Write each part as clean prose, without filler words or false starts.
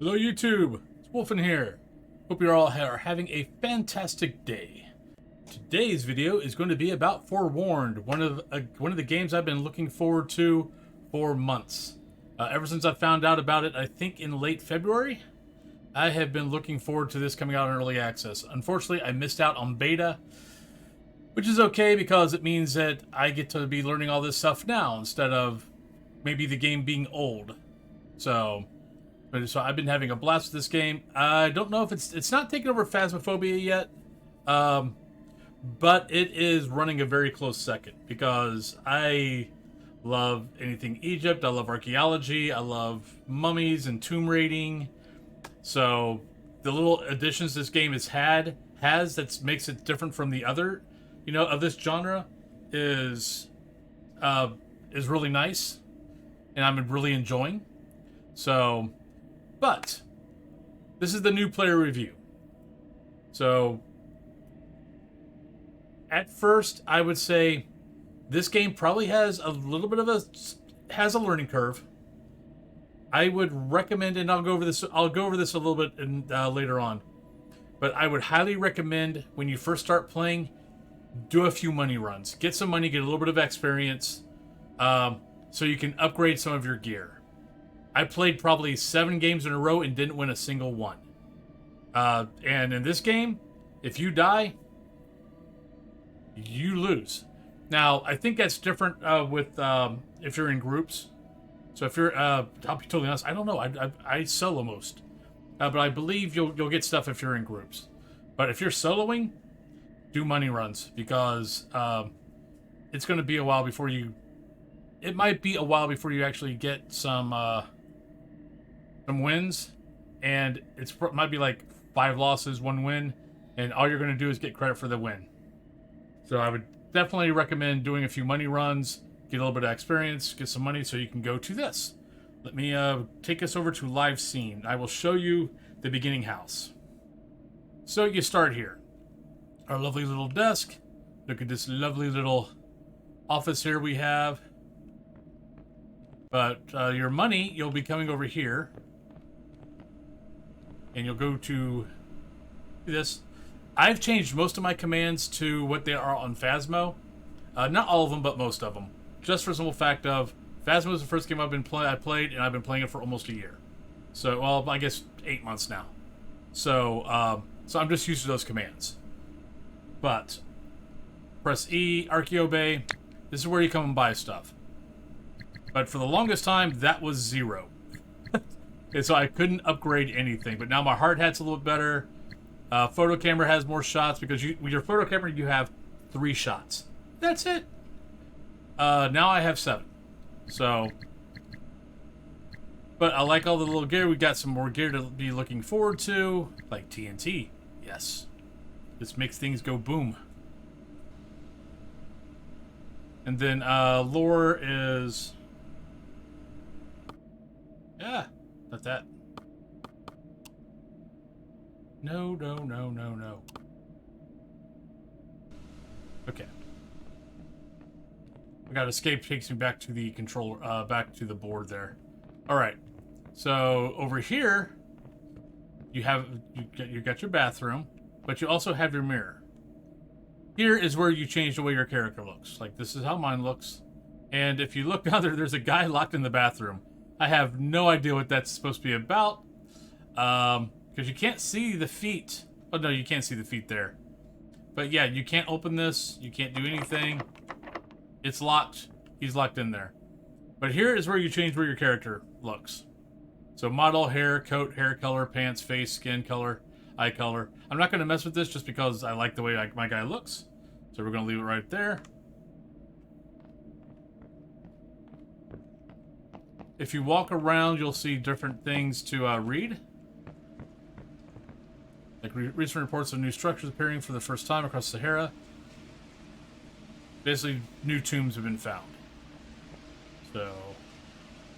Hello YouTube, it's Wolfen here. Hope you're all are having a fantastic day. Today's video is going to be about Forewarned, one of the games I've been looking forward to for months. Ever since I found out about it, I think in late February, I have been looking forward to this coming out in early access. Unfortunately, I missed out on beta, which is okay because it means that I get to be learning all this stuff now instead of maybe the game being old. So I've been having a blast with this game. I don't know if it's not taken over Phasmophobia yet, but it is running a very close second because I love anything Egypt. I love archaeology. I love mummies and tomb raiding. So the little additions this game has that makes it different from the other, of this genre is really nice, and I'm really enjoying. So. But this is the new player review. So at first, I would say this game probably has a little bit of a learning curve. I would recommend, and I'll go over this a little bit later on. But I would highly recommend when you first start playing, do a few money runs, get some money, get a little bit of experience, so you can upgrade some of your gear. I played probably 7 games in a row and didn't win a single one. And in this game, if you die, you lose. Now, I think that's different with if you're in groups. So if you're, I'll be totally honest, I don't know. I solo most, but I believe you'll get stuff if you're in groups. But if you're soloing, do money runs because it's going to be a while before you. It might be a while before you actually get some wins, and might be like 5 losses, 1 win, and all you're going to do is get credit for the win. So I would definitely recommend doing a few money runs, get a little bit of experience, get some money so you can go to this. Let me take us over to live scene. I will show you the beginning house. So you start here. Our lovely little desk. Look at this lovely little office here we have. But your money, you'll be coming over here. And you'll go to this. I've changed most of my commands to what they are on Phasmo. Not all of them, but most of them. Just for the simple fact of, Phasmo is the first game I played, and I've been playing it for almost a year. So, well, I guess 8 months now. So I'm just used to those commands. But, press E, Archeo Bay. This is where you come and buy stuff. But for the longest time, that was 0. And so I couldn't upgrade anything. But now my hard hat's a little bit better. Photo camera has more shots because with your photo camera, you have 3 shots. That's it. Now I have 7. So, but I like all the little gear. We got some more gear to be looking forward to, like TNT. Yes. This makes things go boom. And then lore is... Yeah, not that. No. Okay. I got escape takes me back to the controller, back to the board there. All right. So over here, you got your bathroom, but you also have your mirror. Here is where you change the way your character looks. Like this is how mine looks. And if you look down there, there's a guy locked in the bathroom. I have no idea what that's supposed to be about. Because you can't see the feet. Oh, no, you can't see the feet there. But yeah, you can't open this. You can't do anything. It's locked. He's locked in there. But here is where you change where your character looks. So model, hair, coat, hair color, pants, face, skin color, eye color. I'm not going to mess with this just because I like the way my guy looks. So we're going to leave it right there. If you walk around, you'll see different things to read. Like recent reports of new structures appearing for the first time across Sahara. Basically, new tombs have been found. So,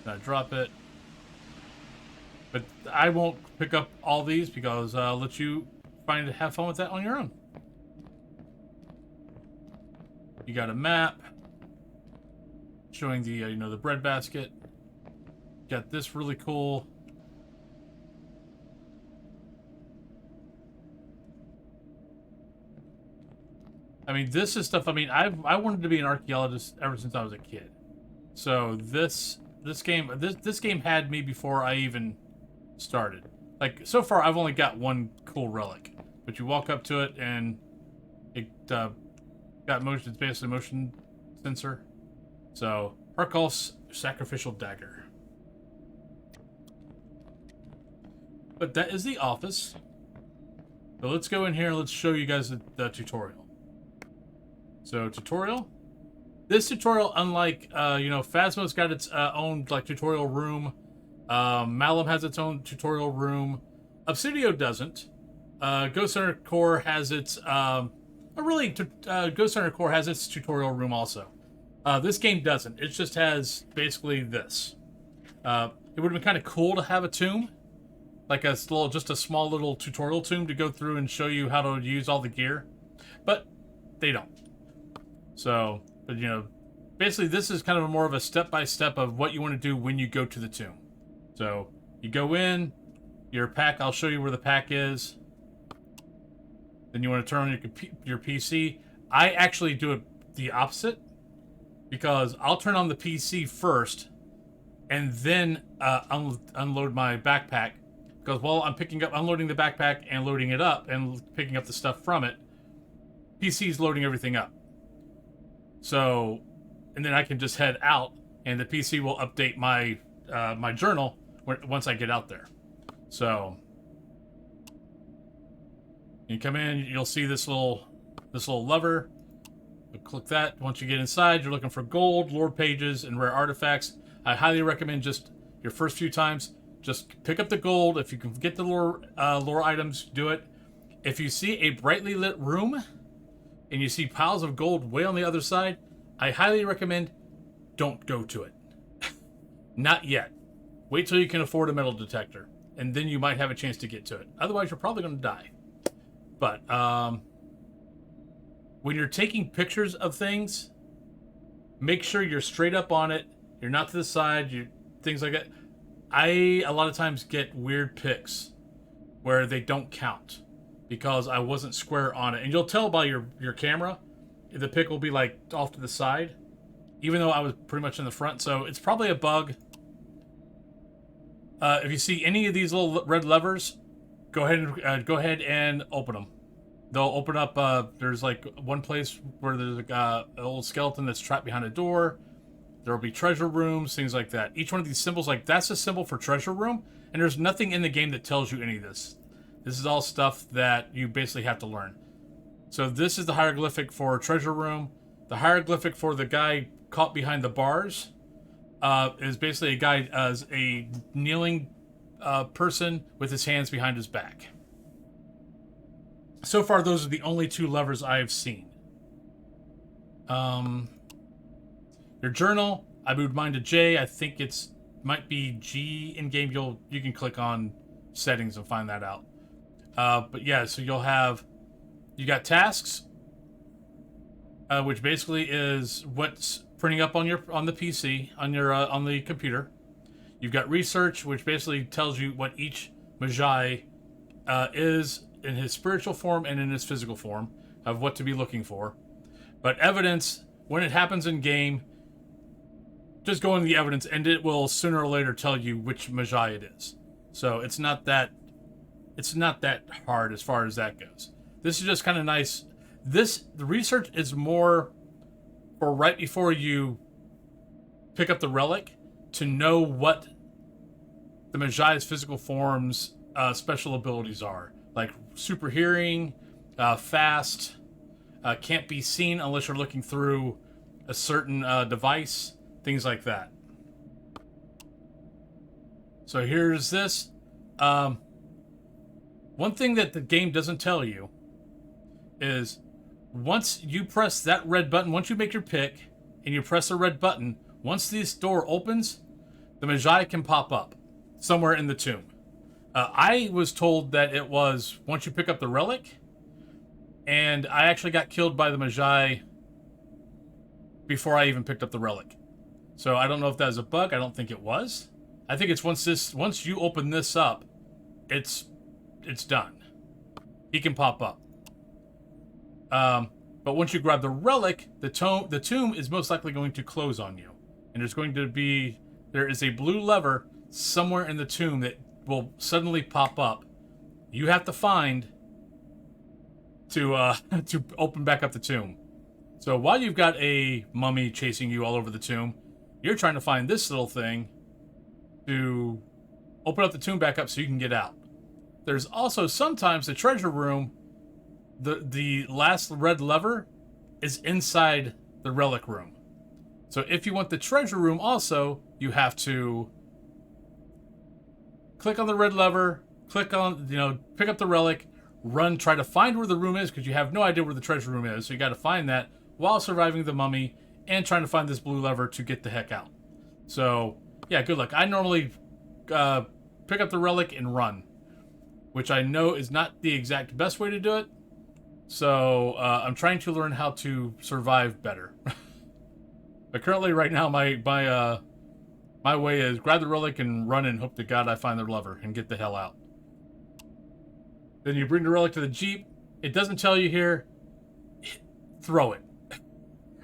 I drop it. But I won't pick up all these because I'll let you have fun with that on your own. You got a map showing the the breadbasket. Got this really cool I mean, this is stuff. I mean, I wanted to be an archaeologist ever since I was a kid. So this game had me before I even started. Like, so far I've only got one cool relic, but you walk up to it and it got motion. It's basically a motion sensor. So Harkal's sacrificial dagger. But that is the office. So let's go in here and let's show you guys the tutorial. So tutorial. This tutorial, unlike, you know, Phasmo's got its own, like, tutorial room. Malum has its own tutorial room. Obsidio doesn't. Ghost Hunter Core has its, Ghost Hunter Core has its tutorial room also. This game doesn't. It just has, basically, this. It would have been kind of cool to have a tomb. Like just a small little tutorial tomb to go through and show you how to use all the gear. But they don't. So... But, you know, basically this is kind of more of a step-by-step of what you want to do when you go to the tomb. So, you go in, your pack, I'll show you where the pack is. Then you want to turn on your PC. I actually do it the opposite, because I'll turn on the PC first, and then unload my backpack. Because while I'm unloading the backpack and loading it up, and picking up the stuff from it, PC's loading everything up. So, and then I can just head out, and the PC will update my my journal once I get out there. So, you come in, you'll see this little lever. You click that. Once you get inside, you're looking for gold, lore pages, and rare artifacts. I highly recommend just your first few times, just pick up the gold. If you can get the lore items, do it. If you see a brightly lit room, and you see piles of gold way on the other side, I highly recommend don't go to it. Not yet. Wait till you can afford a metal detector, and then you might have a chance to get to it. Otherwise, you're probably going to die. But when you're taking pictures of things, make sure you're straight up on it. You're not to the side. Things like that. I, a lot of times, get weird pics where they don't count, because I wasn't square on it. And you'll tell by your camera, the pic will be like off to the side, even though I was pretty much in the front. So it's probably a bug. If you see any of these little red levers, go ahead and open them. They'll open up. There's like one place where there's an old skeleton that's trapped behind a door. There will be treasure rooms, things like that. Each one of these symbols, like that's a symbol for treasure room, and there's nothing in the game that tells you any of this. This is all stuff that you basically have to learn. So this is the hieroglyphic for treasure room. The hieroglyphic for the guy caught behind the bars is basically a guy as a kneeling person with his hands behind his back. So far, those are the only two levers I have seen. Your journal, I moved mine to J. I think might be G in game. You can click on settings and find that out. But yeah, so you got tasks, which basically is what's printing up on the PC, on the computer. You've got research, which basically tells you what each Meja is in his spiritual form and in his physical form, of what to be looking for. But evidence, when it happens in game, just go into the evidence and it will sooner or later tell you which Meja it is. So it's not that hard as far as that goes. This is just kind of nice. The research is more for right before you pick up the relic, to know what the Meja's physical forms special abilities are. Like super hearing, fast, can't be seen unless you're looking through a certain device, things like that. So here's this. One thing that the game doesn't tell you is once you press that red button, once you make your pick and you press the red button, once this door opens, the Meja can pop up somewhere in the tomb. I was told that it was once you pick up the relic, and I actually got killed by the Meja before I even picked up the relic. So I don't know if that was a bug. I don't think it was. I think it's once you open this up, it's done. He can pop up. But once you grab the relic, the tomb is most likely going to close on you. And there is a blue lever somewhere in the tomb that will suddenly pop up. You have to find to to open back up the tomb. So while you've got a mummy chasing you all over the tomb, you're trying to find this little thing to open up the tomb back up so you can get out. There's also sometimes the treasure room, the last red lever is inside the relic room. So if you want the treasure room also, you have to click on the red lever, pick up the relic, run, try to find where the room is because you have no idea where the treasure room is. So you got to find that while surviving the mummy and trying to find this blue lever to get the heck out. So yeah, good luck. I normally pick up the relic and run, which I know is not the exact best way to do it. So I'm trying to learn how to survive better. But currently, right now, my way is grab the relic and run and hope to God I find the lever and get the hell out. Then you bring the relic to the Jeep. It doesn't tell you here. Throw it.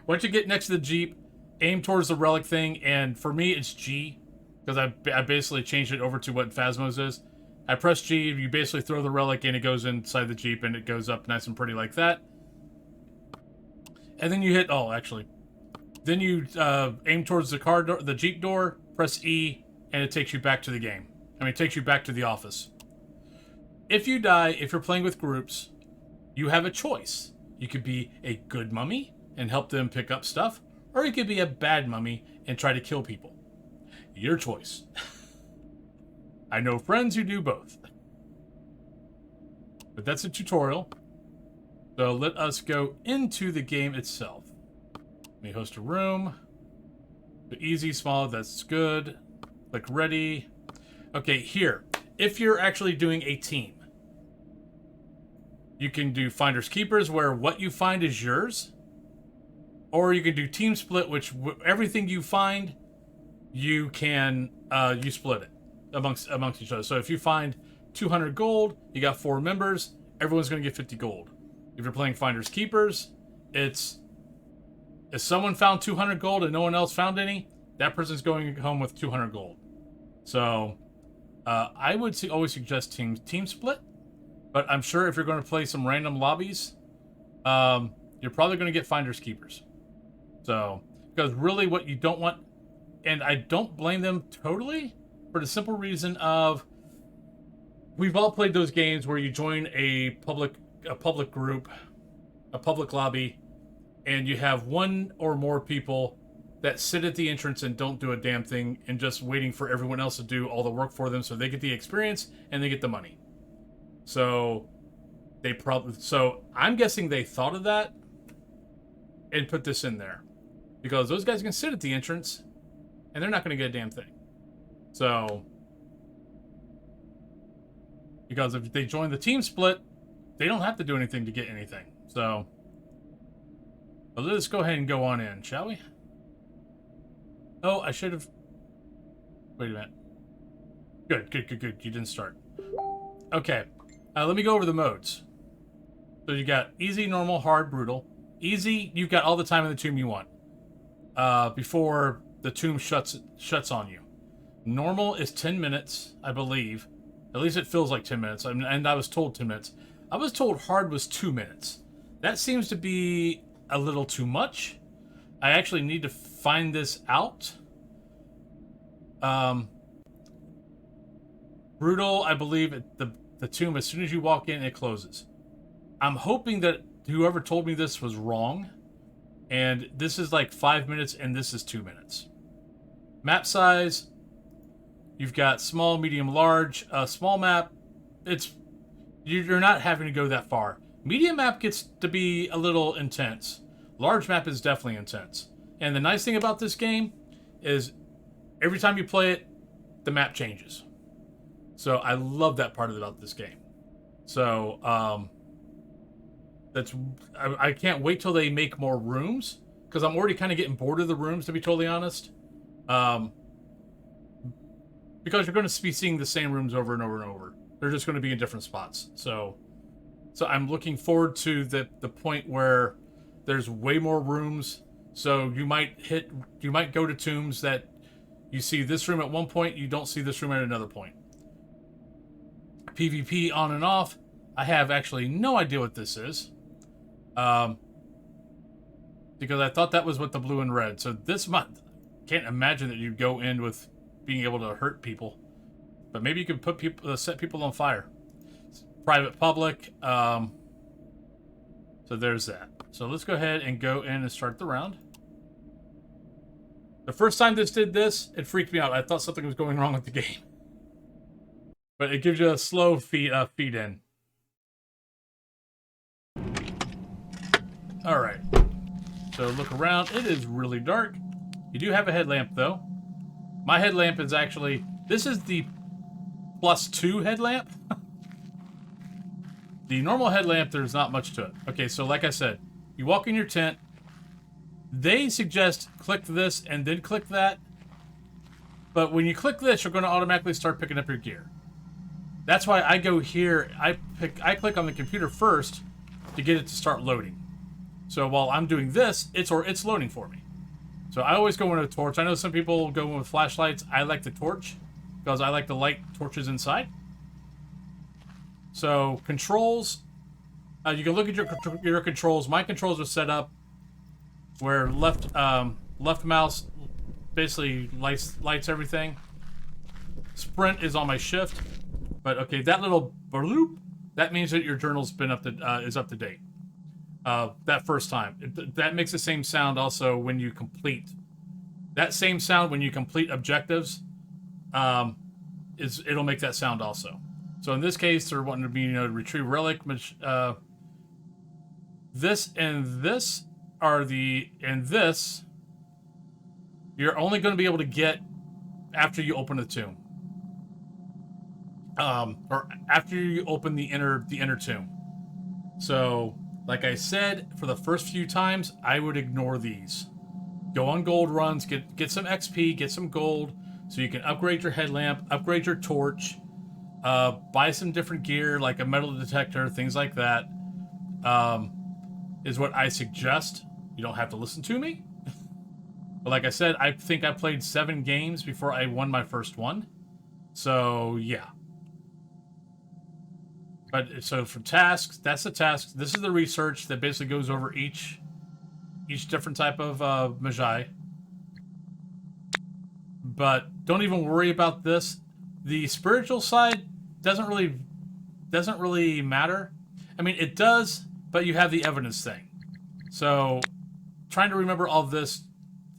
Once you get next to the Jeep, aim towards the relic thing, and for me, it's G, because I basically changed it over to what Phasmo's is. I press G, you basically throw the relic and it goes inside the Jeep and it goes up nice and pretty like that. And then you hit, then you aim towards the car door, the Jeep door, press E, and it takes you back to the game. It takes you back to the office. If you die, if you're playing with groups, you have a choice. You could be a good mummy and help them pick up stuff, or you could be a bad mummy and try to kill people. Your choice. I know friends who do both. But that's a tutorial. So let us go into the game itself. Let me host a room. The easy, small, that's good. Click ready. Okay, here. If you're actually doing a team, you can do finders keepers where what you find is yours. Or you can do team split, which everything you find, you can you split it amongst each other. So if you find 200 gold, you got 4 members, everyone's going to get 50 gold. If you're playing finders keepers, it's if someone found 200 gold and no one else found any, that person's going home with 200 gold. So I would always suggest team split, but I'm sure if you're going to play some random lobbies, you're probably going to get finders keepers. So because really what you don't want, and I don't blame them totally, for the simple reason of we've all played those games where you join a public group, a public lobby, and you have one or more people that sit at the entrance and don't do a damn thing and just waiting for everyone else to do all the work for them so they get the experience and they get the money. So I'm guessing they thought of that and put this in there because those guys can sit at the entrance and they're not going to get a damn thing. So, because if they join the team split, they don't have to do anything to get anything. So, but let's go ahead and go on in, shall we? Oh, I should have... Wait a minute. Good. You didn't start. Okay. Let me go over the modes. So you got easy, normal, hard, brutal. Easy, you've got all the time in the tomb you want. Before the tomb shuts on you. Normal is 10 minutes, I believe. At least it feels like 10 minutes. And I was told 10 minutes. I was told hard was 2 minutes. That seems to be a little too much. I actually need to find this out. Brutal, I believe the tomb, as soon as you walk in, it closes. I'm hoping that whoever told me this was wrong. And this is like 5 minutes and this is 2 minutes. Map size, you've got small, medium, large. Small map, you're not having to go that far. Medium map gets to be a little intense. Large map is definitely intense. And the nice thing about this game is every time you play it, the map changes. So I love that part about this game. So I can't wait till they make more rooms because I'm already kind of getting bored of the rooms, to be totally honest. Because you're going to be seeing the same rooms over and over and over. They're just going to be in different spots. So I'm looking forward to the point where There's way more rooms. So you might go to tombs that you see this room at one point, you don't see this room at another point. PvP on and off. I have actually no idea what this is. Because I thought that was what the blue and red. So this month, can't imagine that you'd go in with being able to hurt people. But maybe you could put people, set people on fire. Private, public. So there's that. So let's go ahead and go in and start the round. The first time this did this, it freaked me out. I thought something was going wrong with the game. But it gives you a slow feed in. Alright. So look around. It is really dark. You do have a headlamp, though. My headlamp is actually... This is the +2 headlamp. The normal headlamp, there's not much to it. Okay, so like I said, you walk in your tent. They suggest click this and then click that. But when you click this, you're going to automatically start picking up your gear. That's why I go here. I click on the computer first to get it to start loading. So while I'm doing this, it's loading for me. So I always go in with a torch. I know some people go in with flashlights. I like the torch because I like to light torches inside. So controls, you can look at your controls. My controls are set up where left mouse basically lights everything. Sprint is on my shift. But okay, that little bloop, that means that your journal's been is up to date. That first time. That makes the same sound also when you complete. That same sound when you complete objectives, it'll make that sound also. So in this case, they're wanting to be, retrieve relic. This and this are this. You're only going to be able to get after you open the tomb. Or after you open the inner tomb. So, like I said, for the first few times, I would ignore these. Go on gold runs, get some XP, get some gold, so you can upgrade your headlamp, upgrade your torch, buy some different gear, like a metal detector, things like that, is what I suggest. You don't have to listen to me. But like I said, I think I played 7 games before I won my first one. So, yeah. But so for tasks, that's the task. This is the research that basically goes over each different type of Meja. But don't even worry about this. The spiritual side doesn't really matter. I mean, it does, but you have the evidence thing. So trying to remember all this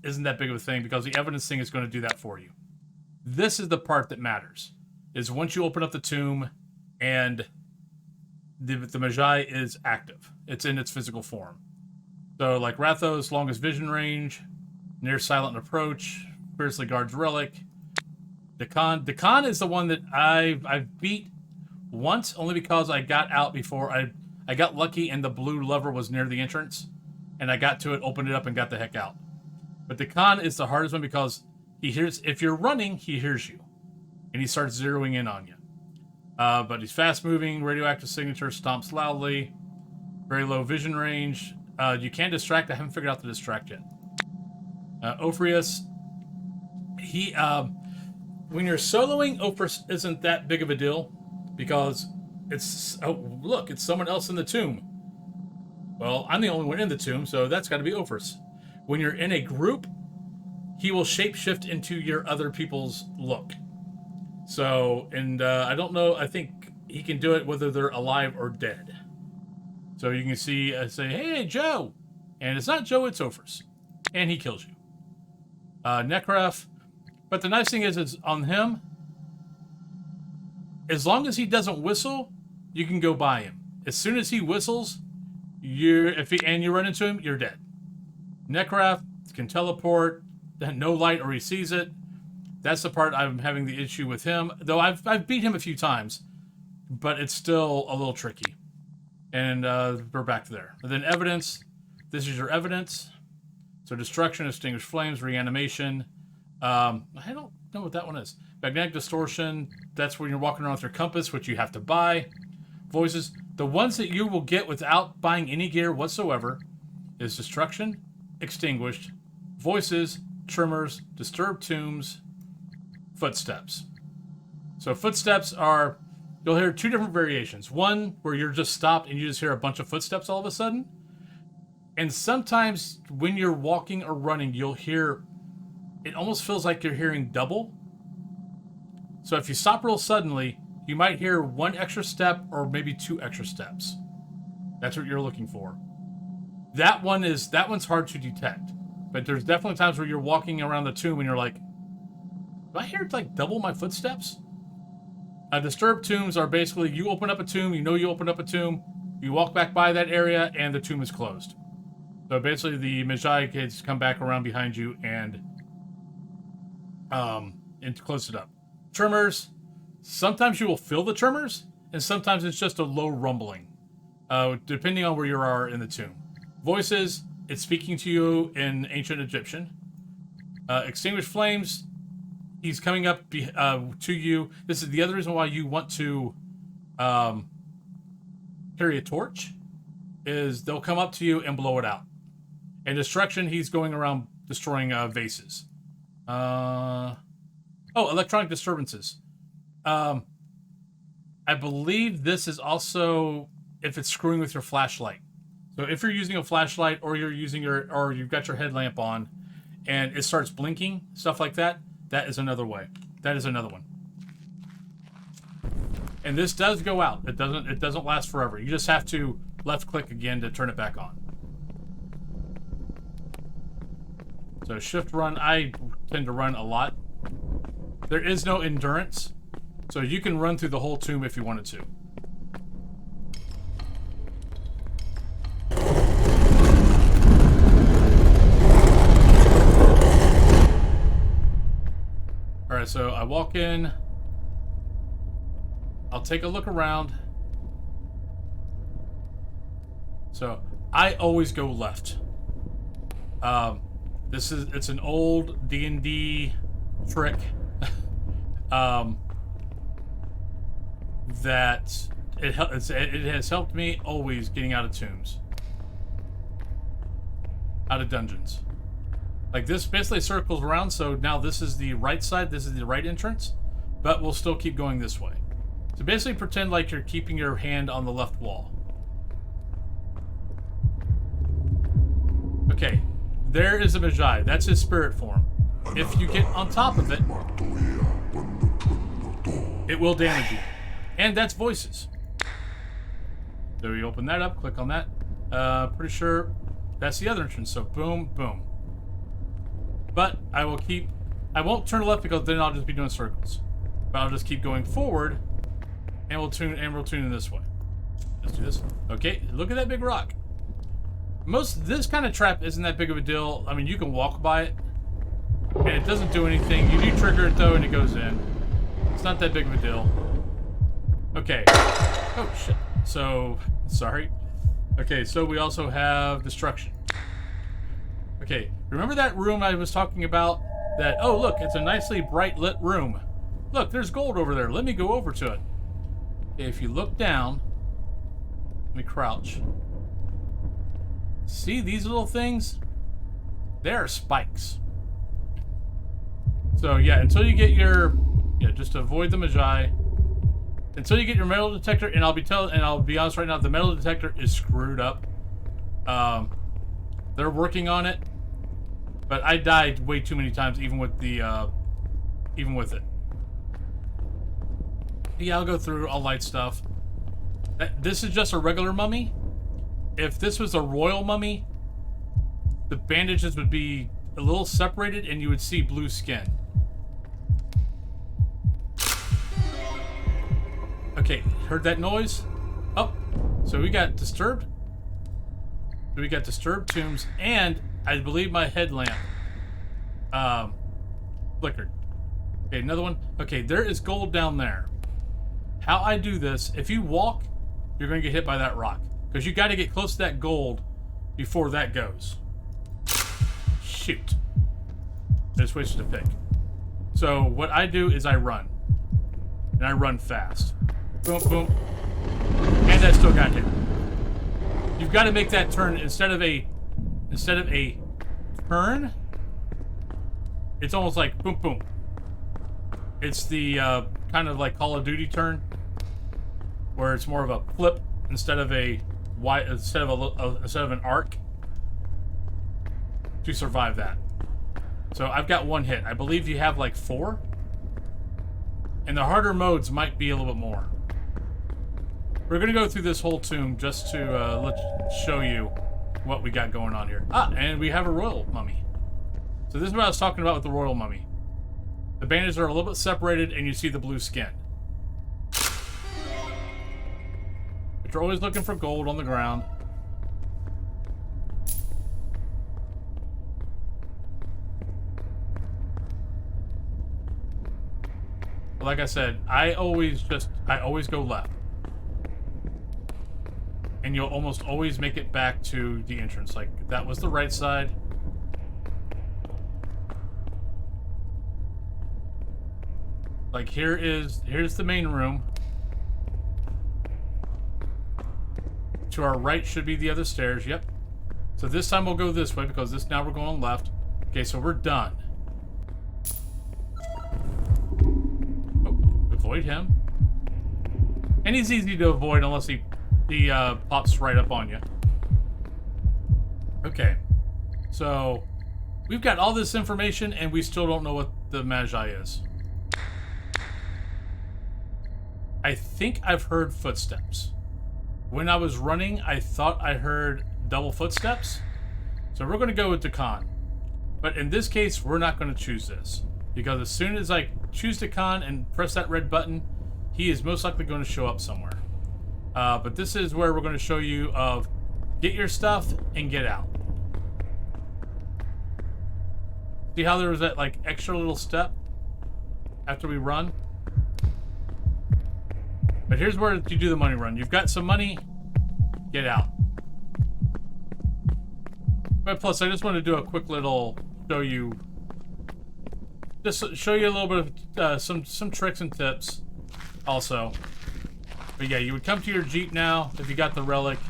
isn't that big of a thing because the evidence thing is going to do that for you. This is the part that matters. Is once you open up the tomb and the Meja is active. It's in its physical form. So, like Rathos, longest vision range, near silent approach, fiercely guards relic. Dakan is the one that I've beat once, only because I got out before I got lucky and the blue lever was near the entrance, and I got to it, opened it up, and got the heck out. But Dakan is the hardest one because he hears, if you're running, he hears you, and he starts zeroing in on you. But he's fast-moving, radioactive signature, stomps loudly, very low vision range. You can distract. I haven't figured out the distract yet. Ophrys, when you're soloing, Ophrys isn't that big of a deal because it's, oh, look, it's someone else in the tomb. Well, I'm the only one in the tomb, so that's got to be Ophrys. When you're in a group, he will shapeshift into your other people's look. So, and I don't know, I think he can do it whether they're alive or dead. So you can see, say, hey, Joe! And it's not Joe, it's Ophrys. And he kills you. Necref. But the nice thing is on him, as long as he doesn't whistle, you can go by him. As soon as he whistles, and you run into him, you're dead. Necref can teleport, no light or he sees it. That's the part I'm having the issue with him. Though I've beat him a few times, but it's still a little tricky. And we're back there. And then evidence. This is your evidence. So destruction, extinguished flames, reanimation. I don't know what that one is. Magnetic distortion. That's when you're walking around with your compass, which you have to buy. Voices. The ones that you will get without buying any gear whatsoever is destruction, extinguished, voices, tremors, disturbed tombs, footsteps. So footsteps are, you'll hear two different variations. One where you're just stopped and you just hear a bunch of footsteps all of a sudden. And sometimes when you're walking or running, you'll hear, it almost feels like you're hearing double. So if you stop real suddenly, you might hear one extra step or maybe two extra steps. That's what you're looking for. That one's hard to detect. But there's definitely times where you're walking around the tomb and you're like, do I hear like double my footsteps? Disturbed tombs are basically, you open up a tomb, you know you opened up a tomb, you walk back by that area, and the tomb is closed. So basically the Meja kids come back around behind you and close it up. Tremors, sometimes you will feel the tremors, and sometimes it's just a low rumbling, depending on where you are in the tomb. Voices, it's speaking to you in ancient Egyptian. Extinguished flames, he's coming up to you. This is the other reason why you want to carry a torch, is they'll come up to you and blow it out. And destruction, he's going around destroying vases. Electronic disturbances. I believe this is also if it's screwing with your flashlight. So if you're using a flashlight or you've got your headlamp on and it starts blinking, stuff like that, that is another way. That is another one. And this does go out. It doesn't last forever. You just have to left click again to turn it back on. So shift run, I tend to run a lot. There is no endurance, so you can run through the whole tomb if you wanted to. Alright, so I walk in. I'll take a look around. So I always go left. It's an old D&D trick that it has helped me always getting out of tombs, out of dungeons. Like this basically circles around, so now this is the right side, this is the right entrance, but we'll still keep going this way. So basically pretend like you're keeping your hand on the left wall. Okay, there is a Meja. That's his spirit form. If you get on top of it, it will damage you. And that's voices. So we open that up, click on that. Pretty sure that's the other entrance, so boom, boom. But I won't turn left because then I'll just be doing circles. But I'll just keep going forward, and we'll tune in this way. Let's do this. Okay, look at that big rock. This kind of trap isn't that big of a deal. I mean, you can walk by it, and it doesn't do anything. You do trigger it though, and it goes in. It's not that big of a deal. Okay. Oh shit. So sorry. Okay, so we also have destruction. Okay, remember that room I was talking about? That, oh look, it's a nicely bright lit room. Look, there's gold over there. Let me go over to it. Okay, if you look down, let me crouch. See these little things? They are spikes. So yeah, until you get your, just to avoid the Meja, until you get your metal detector, and I'll be honest right now, the metal detector is screwed up. They're working on it, but I died way too many times, even with it. Yeah, I'll go through, I'll light stuff. This is just a regular mummy. If this was a royal mummy, the bandages would be a little separated and you would see blue skin. Okay, heard that noise? Oh, so we got disturbed. We got disturbed tombs, and I believe my headlamp flickered. Okay, another one. Okay, there is gold down there. How I do this, if you walk, you're going to get hit by that rock. Because you got to get close to that gold before that goes. Shoot. I just wasted a pick. So what I do is I run. And I run fast. Boom, boom. And I still got hit. You've got to make that turn. Instead of a instead of a turn, it's almost like boom, boom. It's the kind of like Call of Duty turn, where it's more of a flip instead of a instead of an arc to survive that. So I've got one hit. I believe you have like 4, and the harder modes might be a little bit more. We're gonna go through this whole tomb just to show you what we got going on here. Ah, and we have a royal mummy. So this is what I was talking about with the royal mummy. The bandages are a little bit separated, and you see the blue skin. But you're always looking for gold on the ground. But like I said, I always go left. And you'll almost always make it back to the entrance. Like, that was the right side. Like, here's the main room. To our right should be the other stairs. Yep. So this time we'll go this way because now we're going left. Okay, so we're done. Oh, avoid him. And he's easy to avoid unless he pops right up on you. Okay. So we've got all this information and we still don't know what the Magi is. I think I've heard footsteps. When I was running, I thought I heard double footsteps. So we're going to go with Dakan. But in this case, we're not going to choose this. Because as soon as I choose Dakan and press that red button, he is most likely going to show up somewhere. But this is where we're going to show you of get your stuff and get out. See how there was that like extra little step after we run? But here's where you do the money run. You've got some money, get out. But plus, I just want to do a quick little show you a little bit of some tricks and tips also. But yeah, you would come to your Jeep now if you got the relic.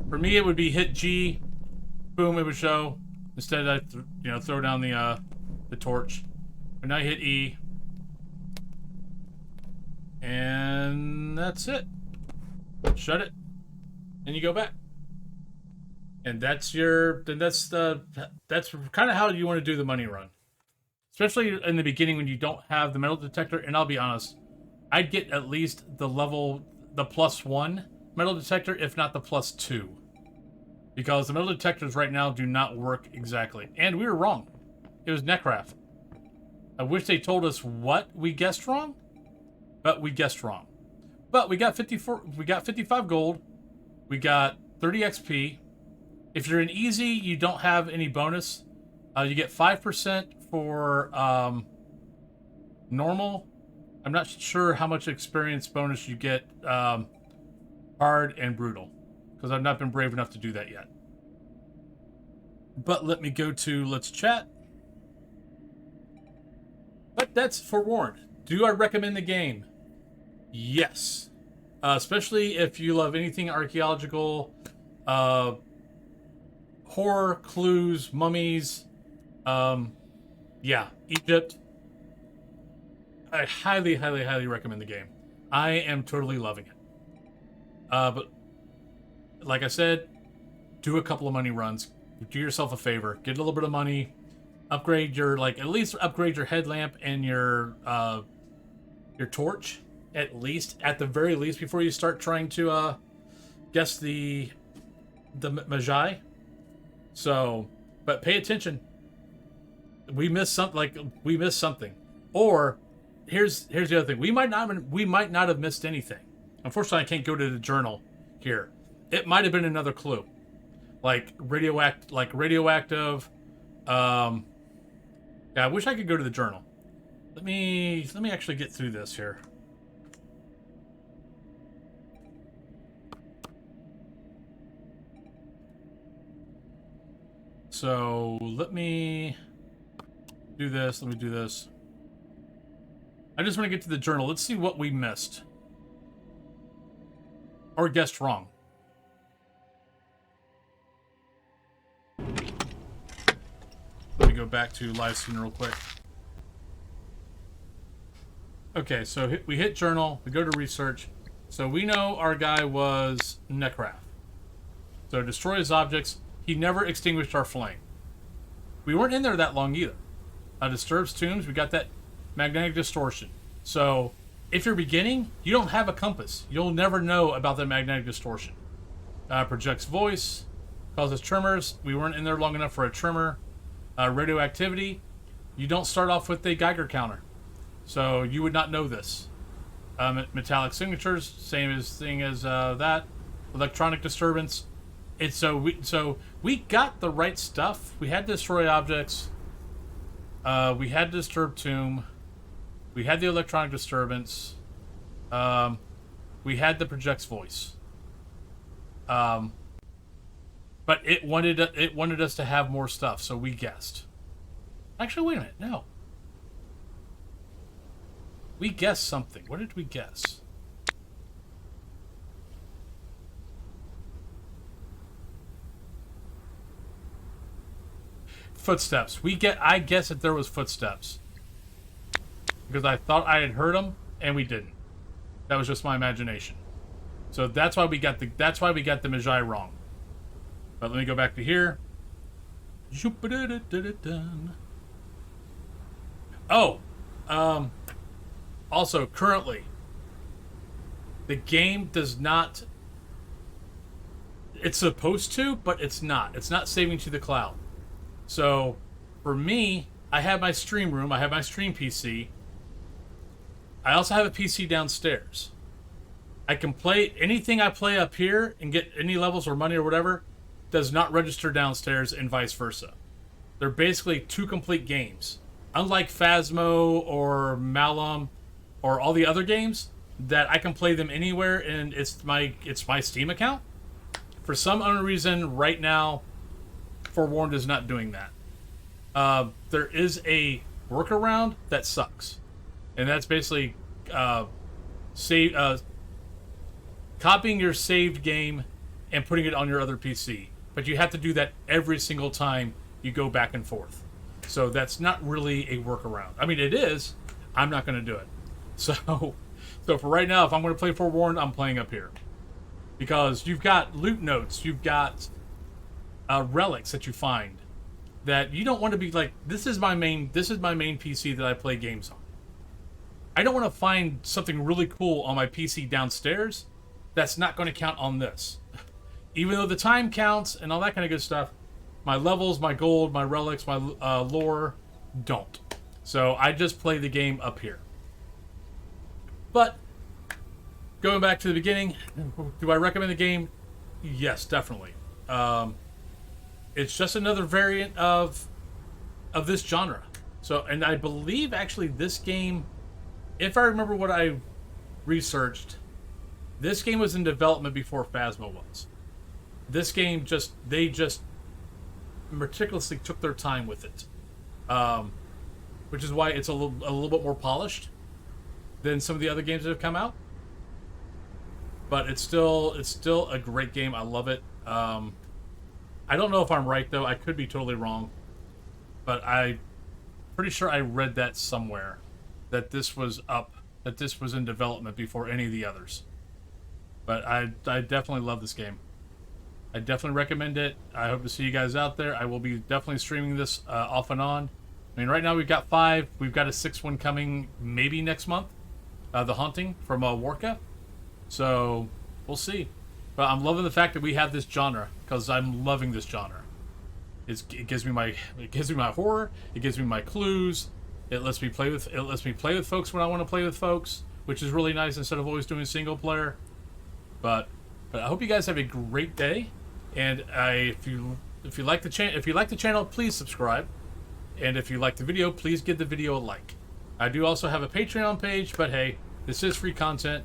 For me, it would be hit G, boom, it would show. Instead, I throw down the torch. But now you hit E. And that's it. Shut it. And you go back. And that's kind of how you want to do the money run. Especially in the beginning when you don't have the metal detector. And I'll be honest, I'd get at least the +1 metal detector, if not the +2. Because the metal detectors right now do not work exactly. And we were wrong. It was Necraft. I wish they told us what we guessed wrong. But we guessed wrong. But we got 55 gold. We got 30 XP. If you're in easy, you don't have any bonus. You get 5% for normal. I'm not sure how much experience bonus you get hard and brutal. Because I've not been brave enough to do that yet. But let me go to Let's Chat. But that's Forewarned. Do I recommend the game? Yes. Especially if you love anything archaeological, horror, clues, mummies, yeah, Egypt. I highly, highly, highly recommend the game. I am totally loving it. But like I said, do a couple of money runs. Do yourself a favor. Get a little bit of money. Upgrade your, at least upgrade your headlamp and your torch. At the very least, before you start trying to guess the Magi. So, but pay attention. We missed something. Or here's the other thing. We might not have missed anything. Unfortunately, I can't go to the journal here. It might have been another clue, like radioactive. Yeah, I wish I could go to the journal. Let me actually get through this here. So let me do this. Let me do this. I just want to get to the journal. Let's see what we missed. Or guessed wrong. back to live scene real quick. Okay, so we hit journal. We go to research. So we know our guy was Necrath. So destroy his objects. He never extinguished our flame. We weren't in there that long either. Disturbs tombs. We got that magnetic distortion. So if you're beginning, you don't have a compass. You'll never know about the magnetic distortion. Projects voice. Causes tremors. We weren't in there long enough for a tremor. Radioactivity. You don't start off with a Geiger counter. So you would not know this. Metallic signatures, same thing as that. Electronic disturbance. So we got the right stuff. We had destroy objects. We had disturb tomb. We had the electronic disturbance. We had the projects voice. But it wanted us to have more stuff, so we guessed. Actually, wait a minute. No. We guessed something. What did we guess? Footsteps. I guessed that there was footsteps. Because I thought I had heard them, and we didn't. That was just my imagination. So that's why we got the Meja wrong. But let me go back to here. Oh, also, currently, the game does not... It's supposed to, but it's not. It's not saving to the cloud. So, for me, I have my stream room. I have my stream PC. I also have a PC downstairs. I can play... Anything I play up here and get any levels or money or whatever does not register downstairs and vice versa. They're basically two complete games. Unlike Phasmo or Malum... or all the other games that I can play them anywhere, and it's my Steam account. For some unknown reason, right now, Forewarned is not doing that. There is a workaround that sucks, and that's basically copying your saved game and putting it on your other PC. But you have to do that every single time you go back and forth. So that's not really a workaround. I mean, it is. I'm not going to do it. So for right now, if I'm going to play Forewarned, I'm playing up here. Because you've got loot notes, you've got relics that you find that you don't want to be like, this is my main PC that I play games on. I don't want to find something really cool on my PC downstairs that's not going to count on this. Even though the time counts and all that kind of good stuff, my levels, my gold, my relics, my lore don't. So I just play the game up here. But, going back to the beginning, do I recommend the game? Yes, definitely. It's just another variant of this genre. So, and I believe actually this game, if I remember what I researched, this game was in development before Phasmo was. This game they just meticulously took their time with it, which is why it's a little bit more polished than some of the other games that have come out. But it's still a great game. I love it. I don't know if I'm right though. I could be totally wrong, but I'm pretty sure I read that somewhere that this was in development before any of the others. But I definitely love this game. I definitely recommend it. I hope to see you guys out there. I will be definitely streaming this off and on. I mean, right now we've got 5. We've got a 6th one coming maybe next month. The Haunting from Warka. So, we'll see. But I'm loving the fact that we have this genre, because I'm loving this genre. It gives me my horror. It gives me my clues. It lets me play with folks when I want to play with folks, which is really nice instead of always doing single player. But I hope you guys have a great day. And if you like the channel, please subscribe. And if you like the video, please give the video a like. I do also have a Patreon page, but hey, this is free content.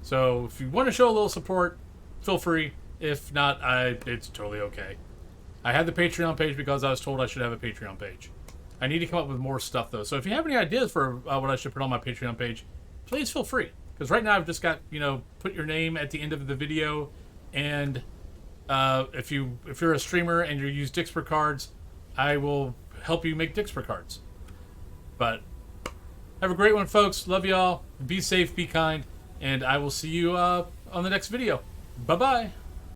So if you want to show a little support, feel free. If not, it's totally okay. I had the Patreon page because I was told I should have a Patreon page. I need to come up with more stuff though. So if you have any ideas for what I should put on my Patreon page, please feel free. Because right now I've just got, put your name at the end of the video, and if you're a streamer and you use Dixper cards, I will help you make Dixper cards. But have a great one, folks. Love y'all. Be safe, be kind, and I will see you on the next video. Bye-bye.